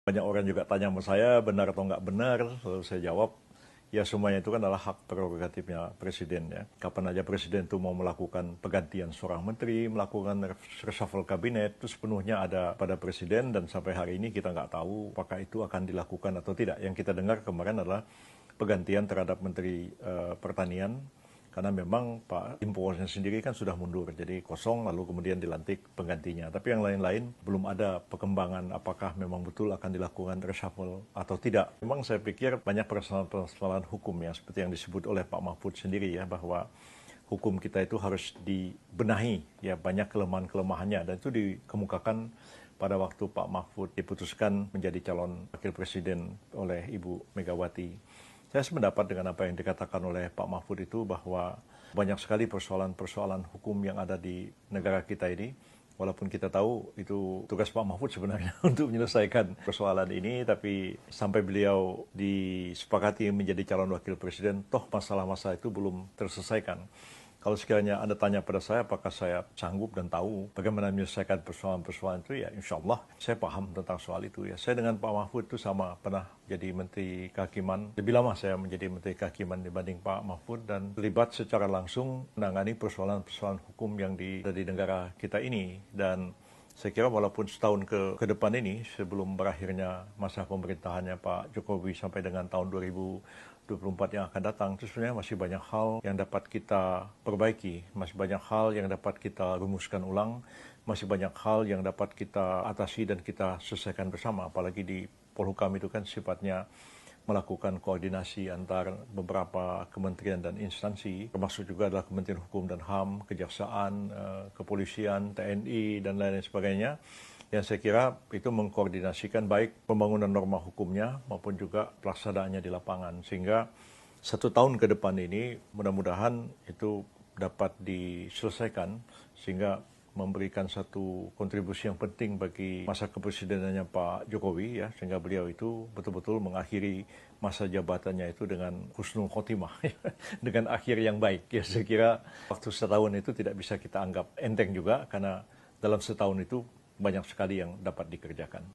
Banyak orang juga tanya sama saya, benar atau nggak benar, lalu saya jawab, ya semuanya itu kan adalah hak prerogatifnya Presiden ya. Kapan aja Presiden itu mau melakukan penggantian seorang menteri, melakukan reshuffle kabinet, itu sepenuhnya ada pada Presiden dan sampai hari ini kita nggak tahu apakah itu akan dilakukan atau tidak. Yang kita dengar kemarin adalah penggantian terhadap Menteri Pertanian, karena memang Pak Imponya sendiri kan sudah mundur, jadi kosong lalu kemudian dilantik penggantinya. Tapi yang lain-lain belum ada perkembangan apakah memang betul akan dilakukan reshuffle atau tidak. Memang saya pikir banyak persoalan-persoalan hukum ya, seperti yang disebut oleh Pak Mahfud sendiri ya, bahwa hukum kita itu harus dibenahi ya, banyak kelemahan-kelemahannya dan itu dikemukakan pada waktu Pak Mahfud diputuskan menjadi calon wakil presiden oleh Ibu Megawati. Saya sependapat dengan apa yang dikatakan oleh Pak Mahfud itu, bahwa banyak sekali persoalan-persoalan hukum yang ada di negara kita ini. Walaupun kita tahu itu tugas Pak Mahfud sebenarnya untuk menyelesaikan persoalan ini, tapi sampai beliau disepakati menjadi calon wakil presiden, toh masalah-masalah itu belum terselesaikan. Kalau sekiranya Anda tanya pada saya, apakah saya sanggup dan tahu bagaimana menyelesaikan persoalan-persoalan itu, ya insya Allah saya paham tentang soal itu. Ya, saya dengan Pak Mahfud itu sama pernah jadi Menteri Kehakiman. Lebih lama saya menjadi Menteri Kehakiman dibanding Pak Mahfud dan terlibat secara langsung menangani persoalan-persoalan hukum yang ada di negara kita ini. Dan saya kira walaupun setahun ke depan ini, sebelum berakhirnya masa pemerintahannya Pak Jokowi sampai dengan tahun 2024 yang akan datang, itu sebenarnya masih banyak hal yang dapat kita perbaiki, masih banyak hal yang dapat kita rumuskan ulang, masih banyak hal yang dapat kita atasi dan kita selesaikan bersama. Apalagi di Polhukam itu kan sifatnya melakukan koordinasi antar beberapa kementerian dan instansi, termasuk juga adalah Kementerian Hukum dan HAM, Kejaksaan, Kepolisian, TNI, dan lain-lain sebagainya. Yang saya kira itu mengkoordinasikan baik pembangunan norma hukumnya maupun juga pelaksanaannya di lapangan. Sehingga 1 tahun ke depan ini mudah-mudahan itu dapat diselesaikan sehingga memberikan satu kontribusi yang penting bagi masa kepresidenannya Pak Jokowi ya, sehingga beliau itu betul-betul mengakhiri masa jabatannya itu dengan husnul khotimah dengan akhir yang baik ya. Saya kira waktu 1 tahun itu tidak bisa kita anggap enteng juga, karena dalam 1 tahun itu banyak sekali yang dapat dikerjakan.